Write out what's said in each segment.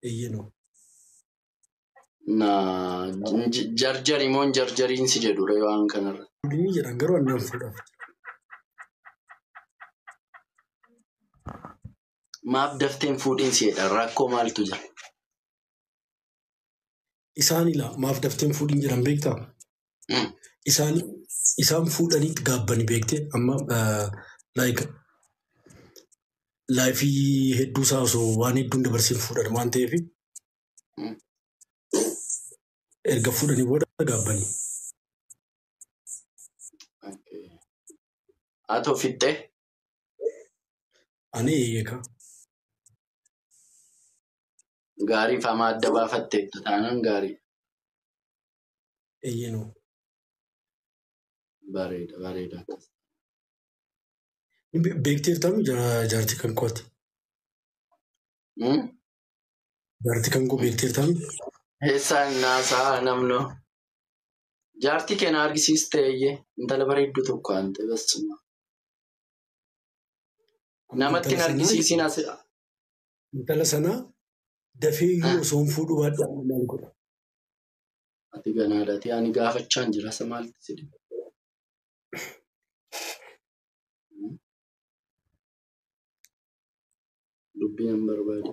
eeyyeno. Na jarjari moon jarjariin si jedhure waan kanarra. Fuudhinii jedhan garuu annan fuudhaaf. Maaf dafteen fuudhiin si jedhan rakkoo maaltu jira? Isaan ilaa maaf dafteen fuudhiin jedhan beektaa? Isaan fuudhaniitti gaabbanii beektee amma laayifii hedduu isaa osoo waan hedduun dabarsiin fuudhan waan ta'eef erga fuudhanii booda gaabbanii. Haa ta'u fixxee? Ani eeyyeka. Gaarii fi hamaa adda baafatteetta taanaan gaarii. Eeyyenoo. Bareeda. Beekteertamu jaartii kan kooti. Jaartii kan koo beekteertamu. Eessaan naasaa namno. Jaartii keenya argisiistee iyyee intala bareedduu tokko waan ta'e basuma. Namatti hin argisiisin as. Intala sanaa dafee iyyuu osoo hin fuudhu baadhaa maal godha? Ati ganaadhaati ani gaafachaan jira sa maalti si dhibu? Dubbii hin barbaadu.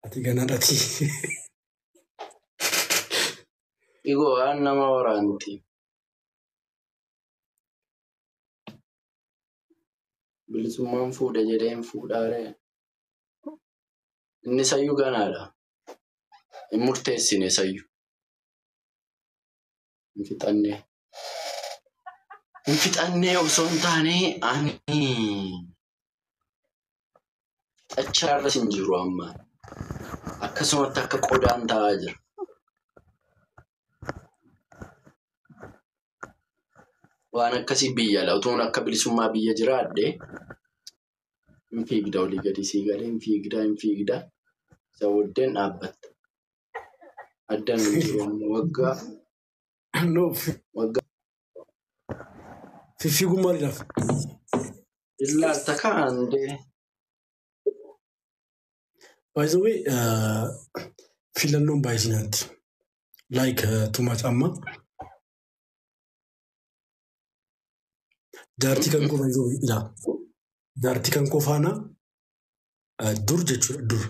Ati ganaadhaati. Igoo waan nama waraanti. Bilisummaan fuudha jedheen fuudhaaree. Inni sayyuu ganaadha. Hin murteessine sayyuu. Hin fixannee osoo hin taane ani achaarra sin jiru amma. Akkasumatti akka qodaan taa'aa jira. Waan akkasii biyya ala utuun akka bilisummaa biyya jiraadhe hin fiigda olii gadi sii galee hin fiigda isa booddeen dhaabbatta. Addaan hin jiru waggaa. Fiiguu maaliidhaaf? Illaalta kaandee. By the way, filannoon baay'isinaatti. Like too much amma. Jaartii kan koo by the way ilaa. Jaartii kan koo faana dur jechuudha dur.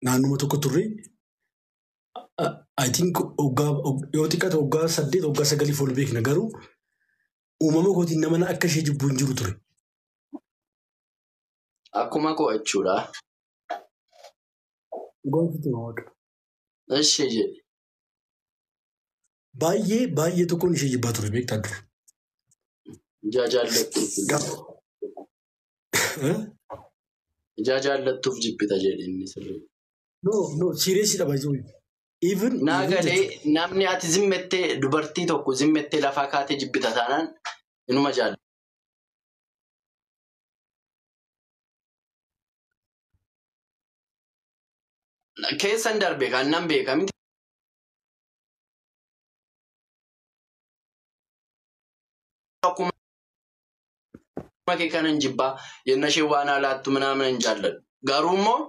Naannuma tokko turre. I think yoo xiqqaate waggaa 8 waggaa 9 ol beekna garuu uumama kootiin nama akka ishee jibbuu hin jiru ture. Akkuma koo jechuudha. Goonfiti waaqa. Ishee jedhe. Baay'ee tokkoon ishee jibbaa ture beektaa dur. Jaallattuuf jibbita jedhe inni sirrii. No, seriously by the way. Even Naagalee namni ati zimmettee dubartii tokko zimmettee lafaa kaatee jibbita taanaan inuma jaallatu. Keessan darbe kan nan beekamti. Akkuma kee kanan jibbaa yenna ishee waan alaattu minaamin hin jaalladhu. Garuu immoo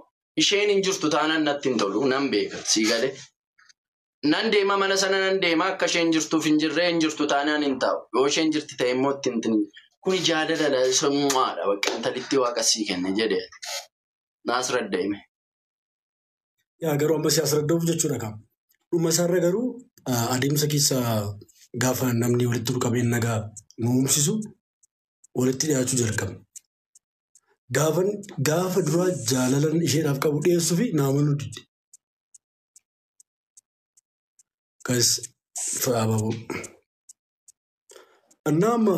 isheen hin jirtu taanaan natti hin tolu nan beeka sii galee. Nan deema mana sana nan deema akka isheen jirtuuf hin jirree hin jirtu taanaan hin taa'u. Yoo isheen jirti ta'e immoo itti hin kuni jaalala sammuudhaa bakka intalitti waaqa sii kenne jedhee naas raddeeme. Yaa garuu amma si asirradduuf jechuudha qaba. Dhuma isaarra garuu adeemsa keessa gaafa namni walitti qabeen nagaa nu uumsisu walitti dhiyaachuu jalqabe. Gaafa duraa jaalalan isheedhaaf qabu dhiyeessuu fi naamanuu didde. Guys, fa'aababu. Annaama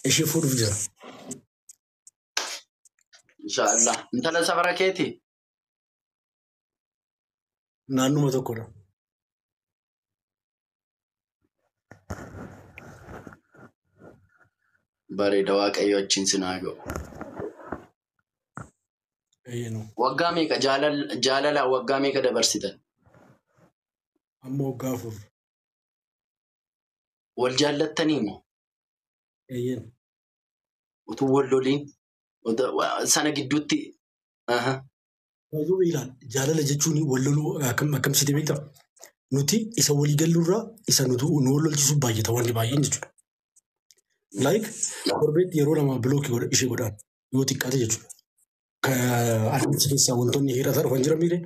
ishee fuudhuuf jira. Inshaallah. Intala safara keeti? Naannuma tokkodha. Bareeda waaqayyo achiin sinaa ga'u. Waggaa meeqa jaalala waggaa meeqa dabarsitan? Amma waggaa 4. Wal jaallattanii moo? Eeyyen. Utuu wal loliin? Sana gidduutti. Baay'ee ilaal jaalala jechuun walloluu akkam beektaa nuti isa walii galluurraa isa nu wallolchisuuf baay'ata wanti baay'een jechuudha. Korbeetti yeroo lama bilookii ishee godhaan yoo xiqqaate jechuudha. Adeemsa keessaa wantoonni hirataa dhufan jiran miidhee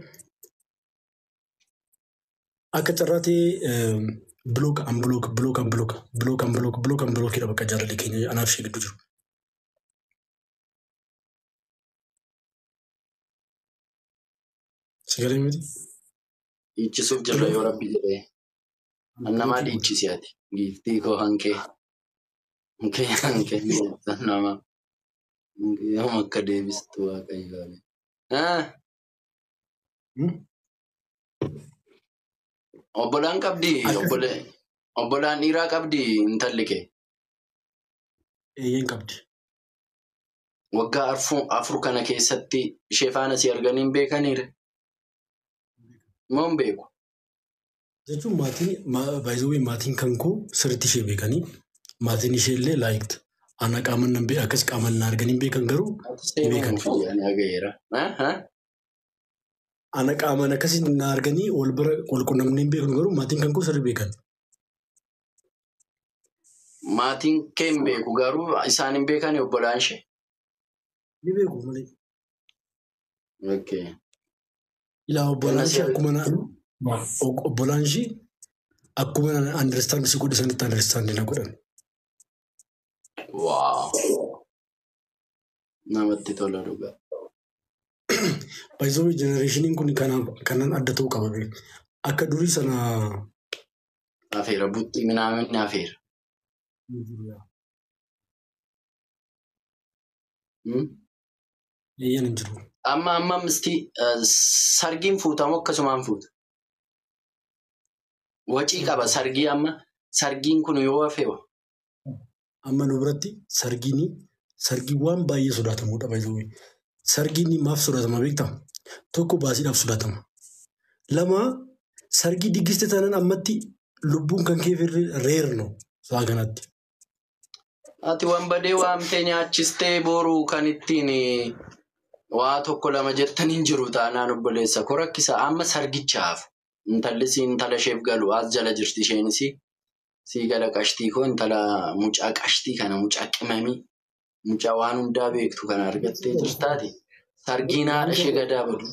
akka carraatee bilookidha bakka jaalalli keenya anaaf ishee gidduu jiru. Sagalee miti? Dhiichisuuf jirra yoo rabbi jedhee. Namaa dhiichisi ati. Giiftii koo hankee. Hankee nama. Yoo akka deebistu waaqayyoon. Obbolaan qabdi. Obbolaan dhiiraa qabdi intalli kee. Eeyyeen qabdi. Waggaa afur kana keessatti ishee faana si arganii hin beekaniire. Moo hin beeku? Jechuun maatiin kan koo sirriitti ishee beekanii maatiin ishee illee laayikti. Ana qaaman akkas qaaman na arganii beekan garuu beekan. Ana qaaman akkasii na arganii wal qunnamnee beeknu garuu maatiin kan koo sirrii beekan. Maatiin kee hin beeku garuu isaan hin beekani obbolaan ishee. Ni beeku malee. Ilaa obbolaan ishee akkuma understand si godhe sanitti understand na godhan. Waaw. Namatti tola dhugaa. Baay'ee jenereeshiniin kun kanan adda ta'uu qaba. Akka durii sana. Afeera butti minaaminni afeera. Eeyyaan hin jiru. Amma misti sargiin fuutamu akkasumaan fuuta. Wacii qaba sargii amma sargiin kun yoo hafeewa. Amma nu biratti sargii waan baay'ee sodaatamudha baay'ee. Sargiin maaf sodaatama beektaa? Tokko baasiidhaaf sodaatama. Lama sargii diggiste taanaan ammatti lubbuun kan kee reerno saa kanatti. Ati waan badee waamtee nyaachistee booruu kan ittiin waa tokko lama jettaniin jiru taanaan obboleessa koo rakkisa amma sargichaaf intalli intala isheef galu as jala jirti isheenis sii gala qashtii koo intala mucaa qashtii kana mucaa qimamii mucaa waan hundaa beektu kana argattee jirtaati sargiin haadha ishee gadaa badu.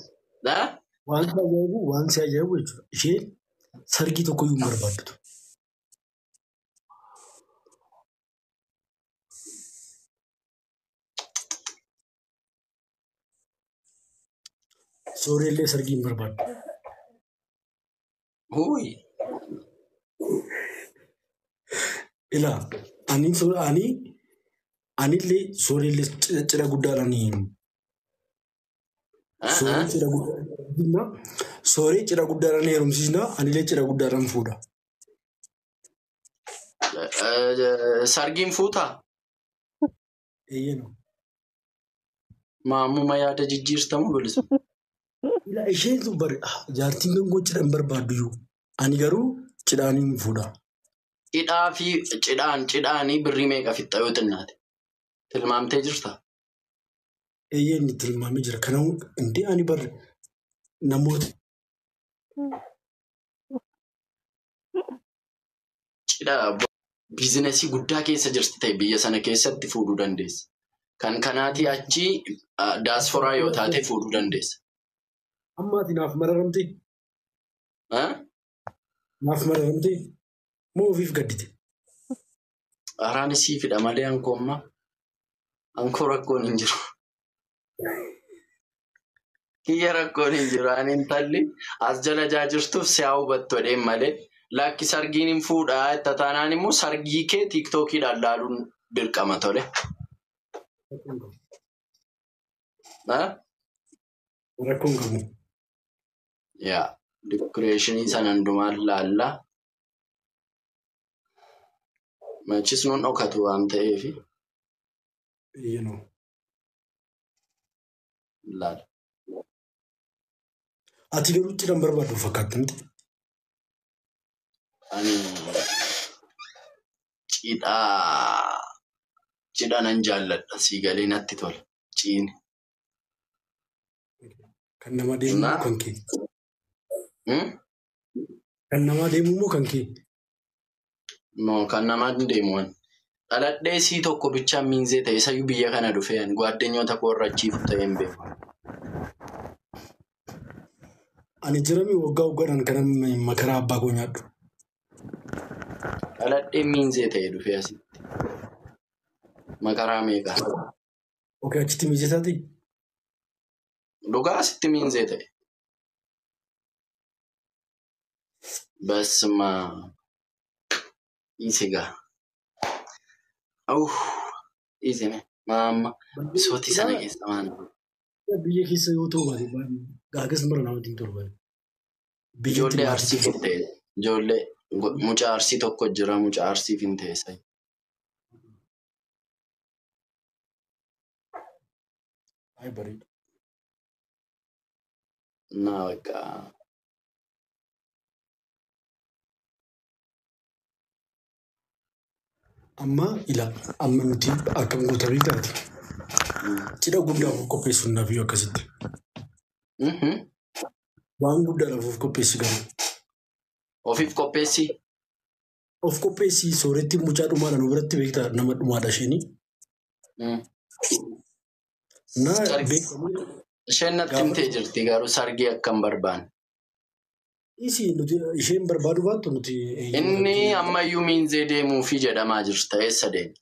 Waan si ajaa'ibu jechuudha ishee sargii tokkoyyuu hin barbaaddu. Soorellee sargii hin barbaaddu. Huuyi. Ilaa anillee soorellee cidha guddaadhaan sooree cidha guddaadhaan heerumsiisna anillee cidha guddaadhaan fuudha. Sargiin fuutaa? Eeyyena. Maammuma yaada jijjiirtamu bilisu. Ilaa isheen sun jaartiin gangoo cidha hin barbaaddu ani garuu cidhaan hin fuudha. Cidhaa fi cidhaanii birrii meeqa fixxa yoo xinnaate? Tilmaamtee jirta? Eeyyeen tilmaamee jira. Kanaafuu indee ani namoota. Cidhaa biizinasii guddaa keessa jirti ta'e biyya sana keessatti fuudhuu dandeessa. Kan kanaatii achi daasforaa yoo taate fuudhuu dandeessa. Ammaati naaf mararamtee? Naaf mararamtee? Moo ofiif gaddite? Araan siifidha malee hankoommaa. Hankoo rakkoon hin jiru. Kiyya rakkoon hin jiru. Ani intalli as jala jaajirtuuf si'aa hubattu jedheen malee lakki sargiin hin fuudhaa itti taanaan immoo sargii kee tiiktookiidhaan laaluun dirqama tole. Rakkoon qabu. Yaa dikoreeshinii sana hundumaan laallaa. Machis nuun dhokatu waan ta'eef. Laala. Ati garuu cidhaan barbaaddu fakkaattanti. Ani cidha nan jaalladha sii galee natti tola. ciin. Kan nama deemu Na? kan kee. Hmm? Kan nama deemu kan kee. No, kan namaa deemuun. Dhaladhee sii tokko bichaan miinzee ta'e isayyuu biyya kana dhufeen gwaaddenyoota korrachiifu ta'een beeku. Ani jirami waggaa waggaadhaan kan makaraa abbaa koo nyaadhu. Dhaladhee miinzee ta'e dhufee asitti. Makaraa meeqa? Okay, achitti mijeessaati. Dhugaa asitti miinzee ta'e. Basma. Isigaa. Isime. Maamma. Bisooti sana keessa waan. Biyya keessa yoo ta'u gaagas mara namatti hin torban. Ijoollee arsiif hin ta'e. Ijoollee mucaa arsii tokko jira mucaa arsiif hin ta'e sayi. Ay bareeda. Naa bakka. Amma nuti akkam guutamii taate. Cidha guddaa qopheessuun naaf yoo akkasitti. Waan guddaa lafuuf qopheessi galu. Ofiif qopheessi. Of qopheessi sooretti mucaa dhumaadhaan biratti beektaa nama dhumaadha isheenii. Isheen natti himtee jirti garuu sargii akkam barbaanne. Isheen barbaadu baattu nuti. Inni ammayyuu miinzee deemuufi jedhamaa jirta eessa deemta?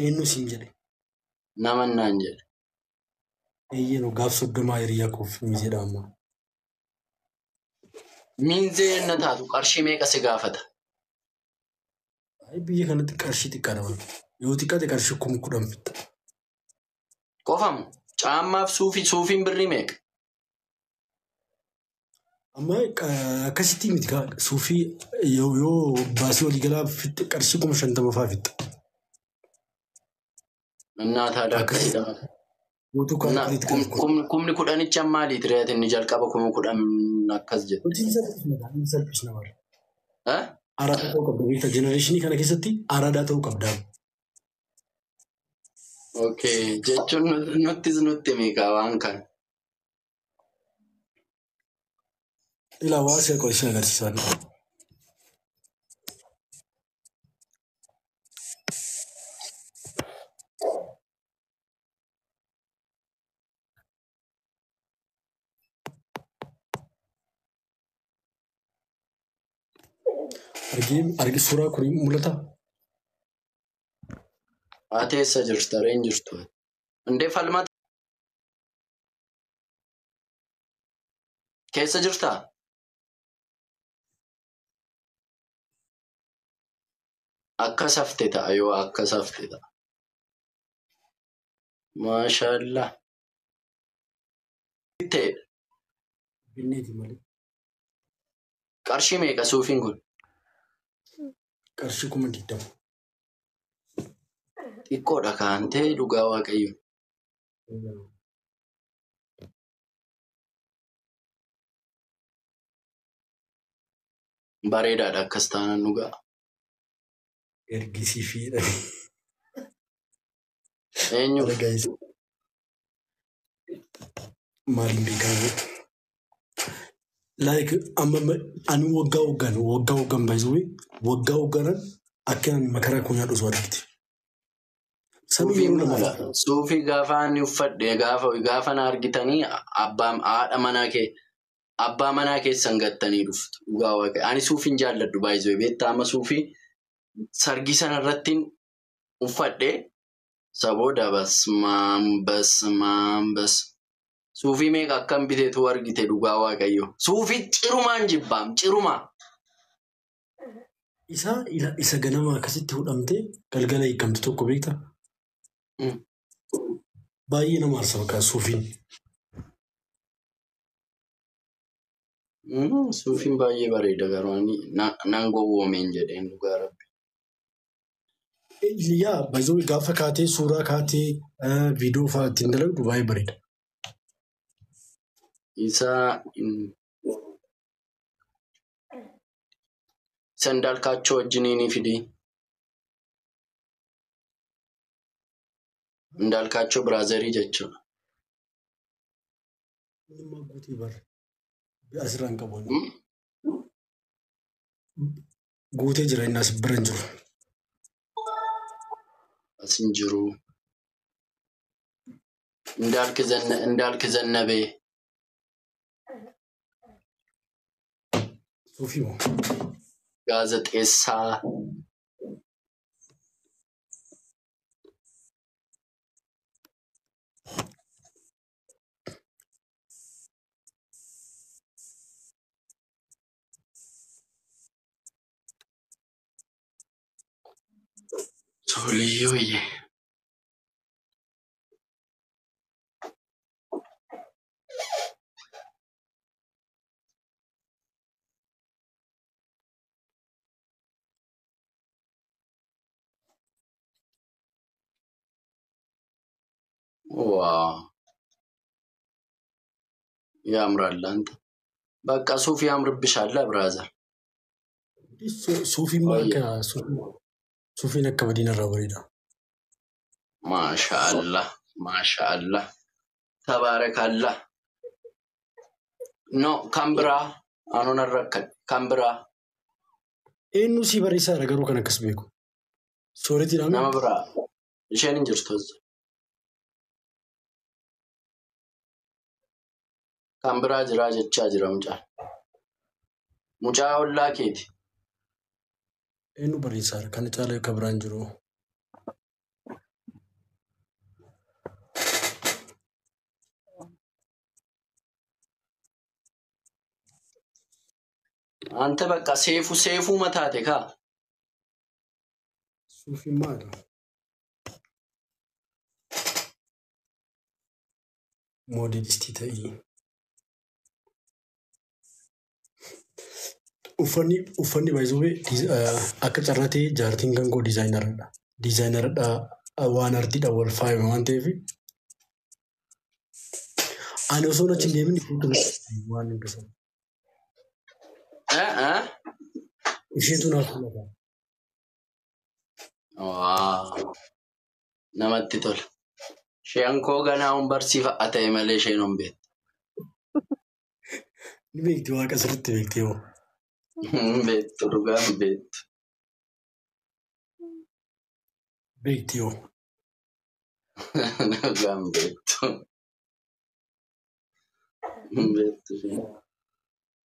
Eenyu siin jedhe? Namannaan jedhe. Eeyyenu gaaf 30 hiriyaa koof miinzeedha amma. Miinzee enna taatu qarshii meeqa si gaafata? Biyya kanatti qarshii xiqqaadha malee. Yoo xiqqaate qarshii 10,000 fixa. Qofamu caammaaf suufiin birrii meeqa? Amma akkasitti miti suufii yoo baasii waliigalaa fixe qarshii 50,000 fa'aa fixa. Innaataa akkasii kumni 10 maaliit re'aati inni jalqaba 10,000 akkas jedhu. Hojii salphisna bara. Araadaa ta'uu qabda beektaa jenereeshinii kana keessatti araadaa ta'uu qabda. Okay jechuun nutti meeqa waan kana. Ilaa waasii akka ishee agarsiisan. Argi suuraa kun mul'ata? Ati eessa jirta? Reen jirtu? Indee falmata? Keessa jirtaa? Akka safte ta'a yoo akka safte ta'a. Maashaallah. Binneeti malee. Qarshii meeqa suufiin kun? Qarshii 20,000. Xiqqoodha kan ta'e dhugaa waaqayyo. Bareedaadha akkas taanaan dhugaa. Ergisii fiidha. Eenyu? Maaliin beekamu? Like ani waggaa waggaan baay'isuu waggaa waggaan akka makaraa kun nyaadhu osoo argite. Suufii gaafa inni uffadhe gaafa na argitanii abbaa manaa keessan gattanii dhuftu. Dhugaa waaqayyo. Ani suufiin jaalladhu baay'isuu beektaa amma suufii sargii sana irratti uffadhe sabooda bas. Suufii meeqa akkam biteetu argite dhugaa waaqayyo. Suufii cirumaan jibbaam cirumaa. Isa ganama akkasitti hudhamtee galgala hiikamtu tokko beektaa? Baay'ee nama aarsa bakka suufiin. Suufiin baay'ee bareeda garuu nan gowwoomeen jedheen dhugaa rabbi. Yaa baay'ee gaafa kaatee suuraa kaatee viidiyoo fa'aa ittiin dalagdu baay'ee bareeda. Sandaalkaachoo wajjiniin fidii. እንዳልካቸው ብራዘሪ ጀቸው Nama guutii bar. Asirraan qabuun. Guutee jira inni as bira hin jiru. asin jiru እንዳልክ ዘነበ Suufii moo? ጋዜጤሳ ሶልዮዬ ዋው ያምራል አንተ በቃ ሱፍ ያምርብሻል ብራዘር Suufiin maal akka suufiin akka badiin irraa bareeda. ማሻአላህ ተባረካላህ ኖ ካምብራ አኑን አረከ ካምብራ Eenyu si barreessaa garuu kan akkas beeku. Sooretiidhaan. nama bira isheen injirtos ካምብራ ጅራ ጀቻ ጅራምጫ ሙጫ ወላኬት Eenyu barreessaa kan caalee akka biraan jiru. አንተ በቃ ሴፉ መታቴ ካ Suufiin maal? Moodelistii ta'ii. Uffanni baay'isuu akka carratee jaartiin kan koo diizaayinaradha. Diizaayinaradha waan artiidhaan wal faayame waan ta'eef. Ani osoo achi hin deemin waan hin gasan. Isheetu naaf filata. namatti tola isheen koo ganaa barsiifaa ta'e malee isheen hin beektu Ni beekti waaqa sirriitti beektee hoo? beektu dhugaan beektu Beekti hoo? dhugaan beektu beektu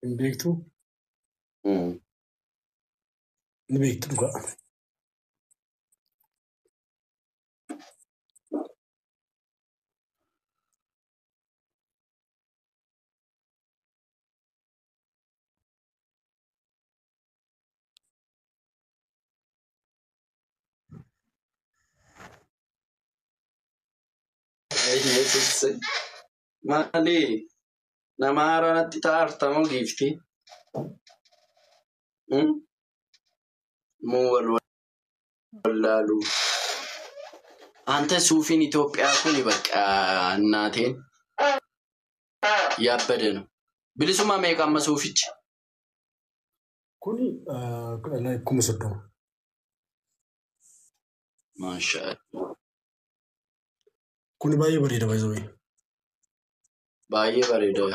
Hin beektuu? Ni beektu dhugaa. Yesus maali nama haaraatti taartamoo giifti moo wallaalu አንተ ሱፊን ኢትዮጵያ ኩኒ በቃ እናቴን ያበደ ነው ብልሱማ መይቃማ ሱፊች Kuni kuma soddoma. ማሻአላ Kuni baay'ee bareeda baay'ee. baay'ee bareeda